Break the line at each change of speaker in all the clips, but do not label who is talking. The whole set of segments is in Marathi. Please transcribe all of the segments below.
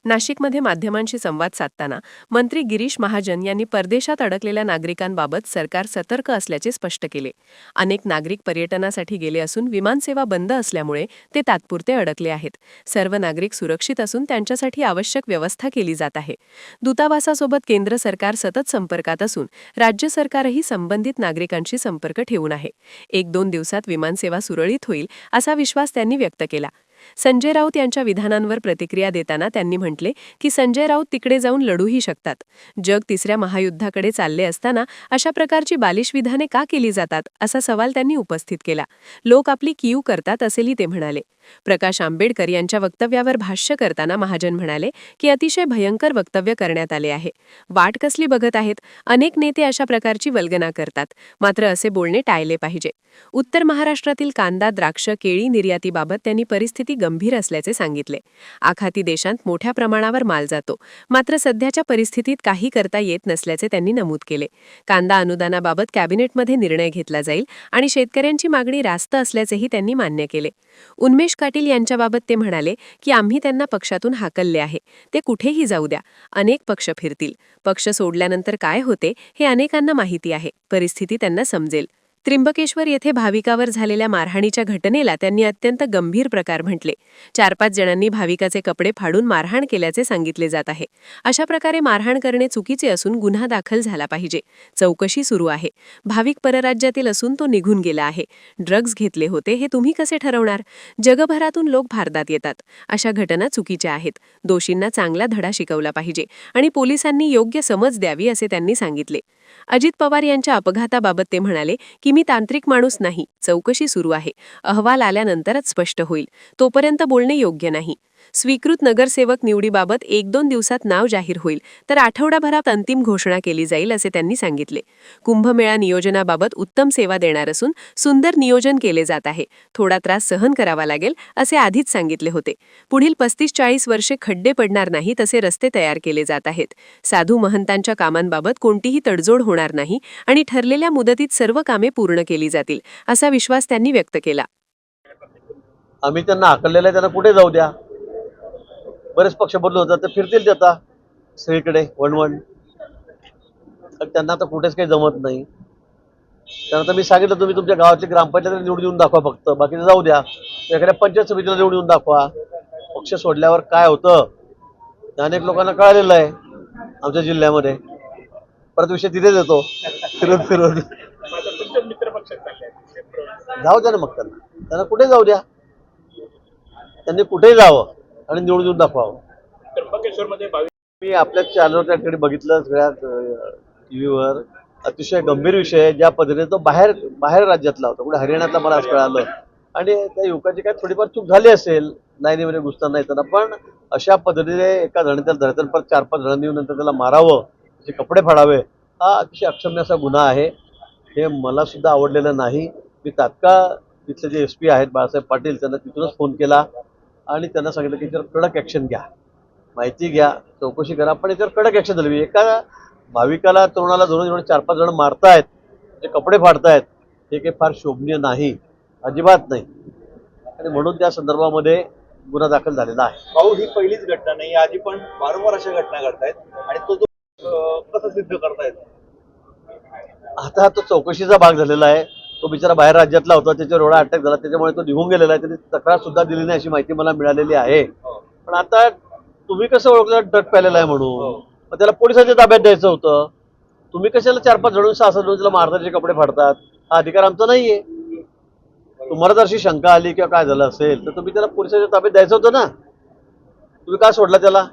नाशिकमध्ये माध्यमांशी संवाद साधताना मंत्री गिरीश महाजन यांनी परदेशात अडकलेल्या नागरिकांबाबत सरकार सतर्क असल्याचे स्पष्ट केले. अनेक नागरिक पर्यटनासाठी गेले असून विमानसेवा बंद असल्यामुळे ते तात्पुरते अडकले आहेत. सर्व नागरिक सुरक्षित असून त्यांच्यासाठी आवश्यक व्यवस्था केली जात आहे. दूतावासासोबत केंद्र सरकार सतत संपर्कात असून राज्य सरकारही संबंधित नागरिकांशी संपर्क ठेवून आहे. 1-2 दिवसात विमानसेवा सुरळीत होईल असा विश्वास त्यांनी व्यक्त केला. संजय राऊत यांच्या विधानांवर प्रतिक्रिया देताना त्यांनी म्हटले की संजय राऊत तिकडे जाऊन लढूही शकतात. जग तिसऱ्या महायुद्धाकडे चालले असताना अशा प्रकारची बालिश विधाने का केली जातात असा सवाल त्यांनी उपस्थित केला. लोक आपली कीव करतात असेही ते म्हणाले. प्रकाश आंबेडकर यांच्या वक्तव्यावर भाष्य करताना महाजन म्हणाले की अतिशय भयंकर वक्तव्य करण्यात आले आहे. वाट कसली बघत आहेत? अनेक नेते अशा प्रकारची वल्गना करतात, मात्र असे बोलणे टाळले पाहिजे. उत्तर महाराष्ट्रातील कांदा, द्राक्ष, केळी निर्यातीबाबत त्यांनी परिस्थिती गंभीर असल्याचे सांगितले. आखाती देशांत मोठ्या प्रमाणावर माल जातो, मात्र सध्याच्या परिस्थितीत काही करता येत नसल्याचे त्यांनी नमूद केले. कांदा अनुदानाबाबत कॅबिनेटमध्ये निर्णय घेतला जाईल आणि शेतकऱ्यांची मागणी रास्त असल्याचेही त्यांनी मान्य केले. उन्मेष पाटील यांच्याबाबत ते म्हणाले की आम्ही त्यांना पक्षातून हाकलले आहे. ते कुठेही जाऊ द्या, अनेक पक्ष फिरतील. पक्ष सोडल्यानंतर काय होते हे अनेकांना माहिती आहे. परिस्थिती त्यांना समजेल. त्र्यंबकेश्वर येथे भाविकावर झालेल्या मारहाणीच्या घटनेला त्यांनी अत्यंत गंभीर प्रकार म्हटले. 4-5 जणांनी भाविकाचे कपडे फाडून मारहाण केल्याचे सांगितले जात आहे. अशा प्रकारे मारहाण करणे चुकीचे असून गुन्हा दाखल झाला पाहिजे. चौकशी सुरू आहे. भाविक परराज्यातील असून तो निघून गेला आहे. ड्रग्ज घेतले होते हे तुम्ही कसे ठरवणार? जगभरातून लोक भारतात येतात. अशा घटना चुकीच्या आहेत. दोषींना चांगला धडा शिकवला पाहिजे आणि पोलिसांनी योग्य समज द्यावी असे त्यांनी सांगितले. अजित पवार यांच्या अपघाताबाबत ते म्हणाले की मी तांत्रिक माणूस नाही. चौकशी सुरू आहे. अहवाल आल्यानंतरच स्पष्ट होईल. तोपर्यंत बोलणे योग्य नाही. स्वीकृत नगरसेवक निवडीबाबत 1-2 दिवसात नाव जाहीर होईल, तर आठवडाभरात अंतिम घोषणा केली जाईल असे त्यांनी सांगितले. कुंभमेळा नियोजनाबाबत उत्तम सेवा देणार असून सुंदर नियोजन केले जात आहे. थोडा त्रास सहन करावा लागेल असे आधीच सांगितले होते. पुढील 35-40 वर्षे खड्डे पडणार नाहीत असे रस्ते तयार केले जात आहेत. साधू महंतांच्या कामांबाबत कोणतीही तडजोड होणार नाही आणि ठरलेल्या मुदतीत सर्व कामे पूर्ण केली जातील असा विश्वास त्यांनी व्यक्त केला.
आम्ही त्यांना हाकललेलं आहे, त्यांना कुठे जाऊ द्या. बरेच पक्ष बदलून होतात, ते फिरतील ते आता सगळीकडे वणवण. त्यांना आता कुठेच काही जमत नाही. त्यांना तर मी सांगितलं तुम्ही तुमच्या गावातली ग्रामपंचायत निवडून येऊन दाखवा, फक्त बाकी जाऊ द्या. एखाद्या पंचायत समितीला निवडून येऊन दाखवा. पक्ष सोडल्यावर काय होतं अनेक लोकांना कळालेलं आहे आमच्या जिल्ह्यामध्ये. परत विषय तिथेच येतो फिरून जाऊ द्या ना. मग त्यांना कुठे जाऊ द्या. त्यांनी कुठेही जावं आणि निवडून येऊन दाखवावं. मी आपल्या चॅनलवर त्या ठिकाणी बघितलं सगळ्या टीव्हीवर. अतिशय गंभीर विषय आहे. ज्या पद्धतीने तो बाहेर राज्यातला होता, कुठे हरियाणातला मला आज कळालं. आणि त्या युवकाची काय थोडीफार चूक झाली असेल लाईनीमध्ये घुसताना येताना, पण अशा पद्धतीने एका जणाने त्याला धरताना परत 4-5 जणांनी नंतर त्याला मारावं, त्याचे कपडे फाडावे, हा अतिशय अक्षम्य असा गुन्हा आहे. हे मला सुद्धा आवडलेलं नाही. मी तात्काळ तिथले जे SP आहेत बाळासाहेब पाटील, त्यांना तिथूनच फोन केला आणि त्यांना सांगितलं की याच्यावर कडक ॲक्शन घ्या, माहिती घ्या, चौकशी करा, पण याच्यावर कडक ॲक्शन झाली. एका भाविकाला, तरुणाला धरून 4-5 जण मारतायत, ते कपडे फाडतायत, हे काही फार शोभनीय नाही, अजिबात नाही. आणि म्हणून त्या संदर्भामध्ये गुन्हा दाखल झालेला आहे.
भाऊ, ही पहिलीच घटना नाही, आधी पण वारंवार अशा घटना घडतायत आणि तो कसं सिद्ध करतायत?
आता तो चौकशीचा भाग झालेला आहे. तो बिचारा बाहेर राज्यातला होता, त्याच्यावर एवढा अटॅक झाला, त्याच्यामुळे तो निघून गेलेला आहे. त्याने तक्रार सुद्धा दिली नाही अशी माहिती मला मिळालेली आहे. पण आता तुम्ही कसं ओळखलं ड्रग प्यालेला आहे म्हणून? मग त्याला पोलिसांच्या ताब्यात द्यायचं होतं. तुम्ही कशाला 4-5 जण 6 जण त्याला मारताचे कपडे फाडतात? हा अधिकार आमचा नाहीये. तुम्हाला जर अशी शंका आली किंवा काय झालं असेल तर तुम्ही त्याला पोलिसांच्या ताब्यात द्यायचं होतं ना. तुम्ही का सोडला त्याला?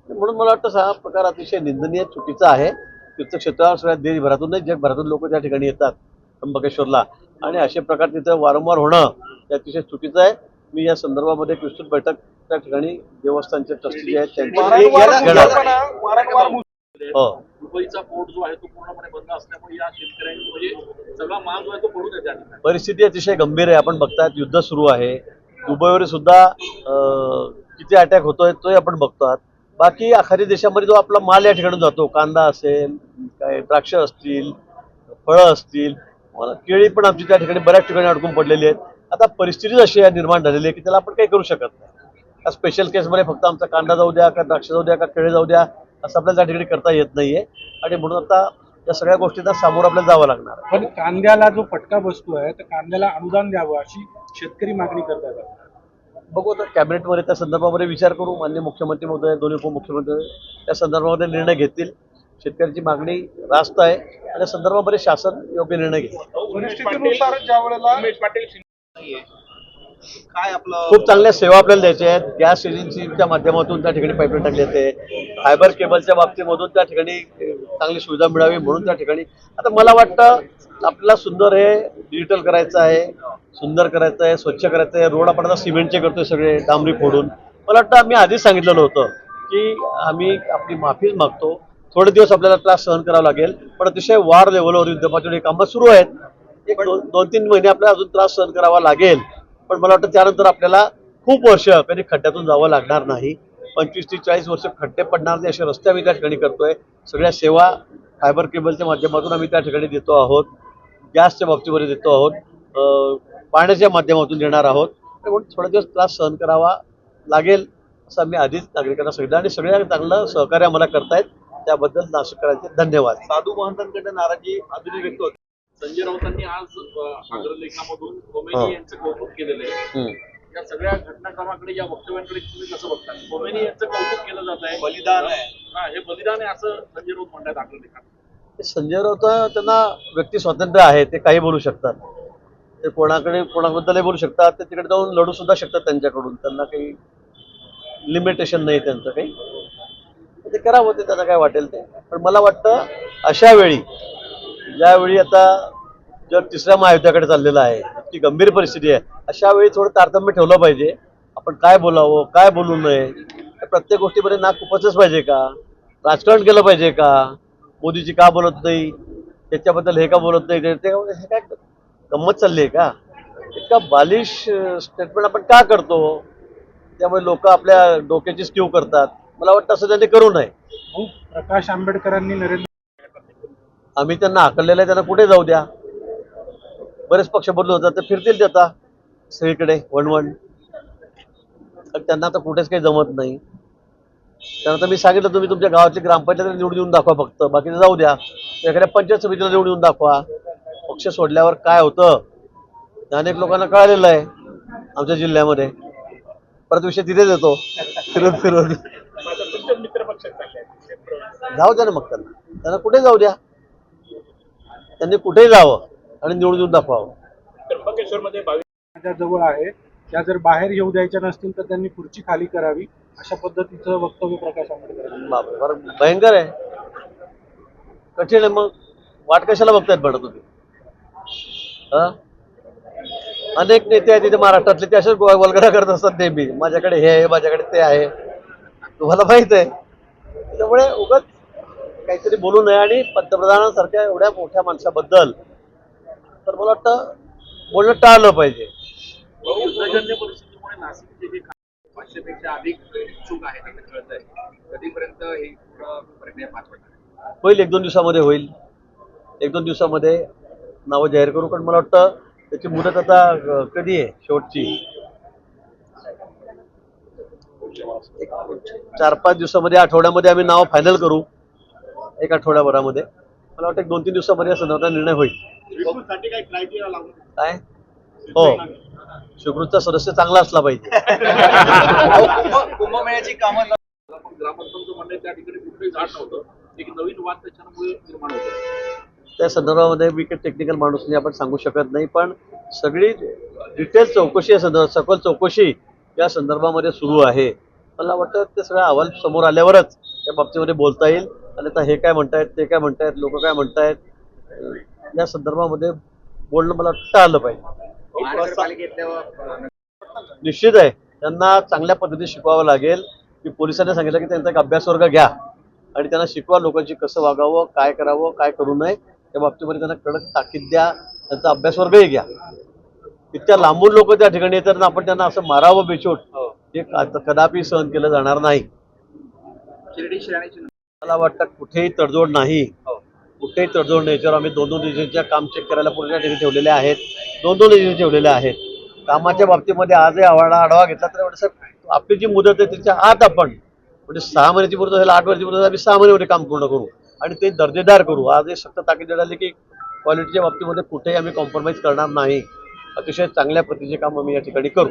म्हणून मला वाटतं हा प्रकार अतिशय निंदनीय, चुकीचा आहे. तीर्थक्षेत्रावर सगळ्या देशभरातून नाही, जगभरातून लोक त्या ठिकाणी येतात त्र्यंबकेश्वरला, आणि असे प्रकार तिथं वारंवार होणं हे अतिशय चुकीचं आहे. मी या संदर्भामध्ये एक विस्तृत बैठक त्या ठिकाणी देवस्थानचे ट्रस्टी जे आहेत त्यांची
मुंबईचा पोर्ट जो आहे तो पूर्णपणे बंद असल्यामुळे या शेतकऱ्यांनी म्हणजे सगळा माल जो आहे तो पडून येते.
परिस्थिती अतिशय गंभीर आहे. आपण बघतायत युद्ध सुरू आहे. दुबईवर सुद्धा किती अटॅक होतोय तोही आपण बघतो. बाकी आखाती देशामध्ये जो आपला माल या ठिकाणी जातो, कांदा असेल, काय द्राक्ष असतील, फळं असतील, केळी पण आमची त्या ठिकाणी बऱ्याच ठिकाणी अडकून पडलेली आहेत. आता परिस्थितीच अशी निर्माण झालेली आहे की त्याला आपण काही करू शकत नाही. स्पेशल केसमध्ये फक्त आमचा कांदा जाऊ द्या का द्राक्ष जाऊ द्या का केळी जाऊ द्या असं आपल्याला त्या ठिकाणी करता येत नाहीये आणि म्हणून आता या सगळ्या गोष्टींना सामोरं आपल्याला जावं लागणार आहे.
पण कांद्याला जो फटका बसतोय तर कांद्याला अनुदान द्यावं अशी शेतकरी मागणी करतात.
बघू आता कॅबिनेटमध्ये त्या संदर्भामध्ये विचार करू. माननीय मुख्यमंत्री महोदय, दोन्ही उपमुख्यमंत्री त्या संदर्भामध्ये निर्णय घेतील. शेतकऱ्यांची मागणी रास्त आहे आणि त्या संदर्भामध्ये शासन योग्य निर्णय घेईल.
परिस्थितीनुसार ज्या वेळेला
उमेश पाटील नाहीये काय आपलं
खूप चांगल्या सेवा आपल्याला द्यायच्या आहेत. गॅस एजन्सीच्या माध्यमातून त्या ठिकाणी पाईपलाईन टाकली जाते. फायबर केबलच्या बाबतीमधून त्या ठिकाणी चांगली सुविधा मिळावी म्हणून त्या ठिकाणी आता मला वाटतं आपल्याला सुंदर हे डिजिटल करायचं आहे, सुंदर करायचं आहे, स्वच्छ करायचं आहे. रोड आपण आता सिमेंटचे करतोय सगळे डांबरी फोडून. मला वाटतं आम्ही आधीच सांगितलेलं होतं की आम्ही आपली माफीच मागतो. थोडे दिवस आपल्याला त्रास सहन करावा लागेल पण अतिशय वार लेवलवर युद्धपातळीवर कामं सुरू आहेत. एक 2-3 महिने आपल्याला अजून त्रास सहन करावा लागेल पण मला वाटतं त्यानंतर आपल्याला खूप वर्ष कधी खड्ड्यातून जावं लागणार नाही. 25 ते 40 वर्ष खड्डे पडणार नाही असे रस्ते आम्ही त्या ठिकाणी करतोय. सगळ्या सेवा फायबर केबलच्या माध्यमातून आम्ही त्या ठिकाणी देतो आहोत. गॅसच्या बाबतीमध्ये देतो आहोत. पाण्याच्या माध्यमातून देणार आहोत. म्हणून थोडा दिवस त्रास सहन करावा लागेल असं आम्ही आधीच नागरिकांना सांगितलं आणि सगळ्या चांगलं सहकार्य आम्हाला करतायत त्याबद्दल नाशिककरांचे धन्यवाद.
साधू महंतांकडे नाराजी अजूनही व्यक्त होते. संजय राऊतांनी आज अग्रलेखामधून खोमेनी यांचं कौतुक केलेलं आहे. या सगळ्या घटनाक्रमाकडे या वक्तव्यांकडे तुम्ही कसं बघता? खोमेनी यांचं कौतुक केलं जात आहे, बलिदान आहे, हे बलिदान आहे असं संजय राऊत म्हणतात अग्रलेखात.
संजय राऊत त्यांना व्यक्ती स्वातंत्र्य आहे. ते काही बोलू शकतात. ते कोणाबद्दलही बोलू शकतात. ते तिकडे जाऊन लढू सुद्धा शकतात. त्यांच्याकडून त्यांना काही लिमिटेशन नाही त्यांचं काही. ते करावं ते त्यांना काय वाटेल ते. पण मला वाटतं अशा वेळी ज्यावेळी आता जग तिसऱ्या महायुद्धाकडे चाललेलं आहे, इतकी गंभीर परिस्थिती आहे, अशा वेळी थोडं तारतम्य ठेवलं पाहिजे. आपण काय बोलावं काय बोलू नये. प्रत्येक गोष्टीमध्ये नाक खुपसच पाहिजे का? राजकारण केलं पाहिजे का? मोदीजी का बोलत नाही, त्याच्याबद्दल हे का बोलत नाही, हे काय गंमत चालली आहे का? इतका बालिश स्टेटमेंट आपण का करतो? त्यामुळे लोक आपल्या डोक्याची स्क्यू करतात. मला वाटतं असं त्यांनी करू नये.
प्रकाश आंबेडकरांनी नरेंद्र
आम्ही त्यांना हाकललेलं आहे. त्यांना कुठे जाऊ द्या. बरेच पक्ष बदलू होतात ते फिरतील ते आता सगळीकडे वणवण. त्यांना आता कुठेच काही जमत नाही. त्यानंतर मी सांगितलं तुम्ही तुमच्या गावातली ग्रामपंचायत निवडून येऊन दाखवा फक्त, बाकीचं जाऊ द्या. एखाद्या पंचायत समितीला निवडून येऊन दाखवा. पक्ष सोडल्यावर काय होतं अनेक लोकांना कळालेलं आहे आमच्या जिल्ह्यामध्ये. परत विषय तिथेच येतो फिरून जाऊ द्या ना मग. त्यांना कुठे जाऊ द्या. त्यांनी कुठेही जावं आणि निवडून येऊन दाखवावं.
त्र्यंबकेश्वरमध्ये
माझ्या जवळ आहे त्या जर बाहेर येऊ द्यायच्या नसतील तर त्यांनी खुर्ची खाली करावी अशा पद्धतीचं वक्तव्य प्रकाश आंबेडकर.
बापरे भयंकर आहे. कठीण आहे. मग वाट कशाला बघतायत बरं तुम्ही? अनेक नेते आहेत तिथे महाराष्ट्रातले ते असेच वल्गना करत असतात नेहमी. माझ्याकडे हे आहे, माझ्याकडे ते आहे. तुम्हाला माहित आहे. त्यामुळे उगाच काहीतरी बोलू नये. आणि पंतप्रधानांसारख्या एवढ्या मोठ्या माणसाबद्दल तर मला वाटतं बोलणं टाळलं पाहिजे.
युद्धजन्य परिस्थितीमुळे नाशिकचे जे 500पेक्षा अधिक इच्छुक आहेत असं कळत आहे. कधीपर्यंत हे प्रक्रिया पार पडणार?
होईल 1-2 दिवसामध्ये होईल. 1-2 दिवसामध्ये नावं जाहीर करू. पण मला वाटतं त्याची मुदत आता कधी आहे शेवटची? 4-5 दिवसामध्ये, आठवड्यामध्ये आम्ही नाव फायनल करू. 1 आठवड्याभरामध्ये. मला वाटतं 1-2-3 दिवसामध्ये या संदर्भात निर्णय होईल.
काय क्रायटेरिया लागू?
काय? हो, सुकृतचा सदस्य चांगला असला पाहिजे.
कुंभमेळ्याची कामं ग्रामस्थांचं म्हणणं त्या ठिकाणी कुठलंही झाड नव्हतं. एक नवीन वाद त्याच्यामुळे निर्माण होतं.
त्या संदर्भामध्ये मी काही टेक्निकल माणूस नाही, आपण सांगू शकत नाही. पण सगळी डिटेल्स चौकशी सखोल चौकशी या संदर्भामध्ये सुरू आहे. मला वाटतं ते सगळं अहवाल समोर आल्यावरच त्या बाबतीमध्ये बोलता येईल. आणि आता हे काय म्हणतायत, ते काय म्हणतायत, लोक काय म्हणतायत या संदर्भामध्ये बोलणं मला टाळलं पाहिजे. निश्चित आहे त्यांना चांगल्या पद्धतीने शिकवावं लागेल. की पोलिसांनी सांगितलं की त्यांचा एक अभ्यासवर्ग घ्या आणि त्यांना शिकवा लोकांची कसं वागावं, काय करावं, काय करू नये त्या बाबतीमध्ये त्यांना कडक ताकीद द्या. त्यांचा अभ्यासवर्गही घ्या. इतक्या लांबून लोक त्या ठिकाणी येतात आपण त्यांना असं मारावं बेचोट हे कदापि सहन केलं जाणार नाही. मला वाटतं कुठेही तडजोड नाही. कुठेही तडजोड नाही. याच्यावर आम्ही 2-2 एजन्सीच्या काम चेक करायला पूर्ण ठिकाणी ठेवलेले आहेत. 2-2 एजन्सी ठेवलेल्या आहेत. कामाच्या बाबतीमध्ये आजही आढावा घेतला तर एवढं आपली जी मुदत आहे त्याच्या आत आपण म्हणजे 6 महिन्याची मुदत असेल 8 महिन्याची मुदत असेल, आम्ही 6 महिन्यामध्ये काम पूर्ण करू आणि ते दर्जेदार करू. आज हे सक्त ताकीद देण्यात आली की क्वालिटीच्या बाबतीमध्ये कुठेही आम्ही कॉम्प्रोमाइज करणार नाही. अतिशय चांगल्या प्रतीचे काम आम्ही या ठिकाणी करू.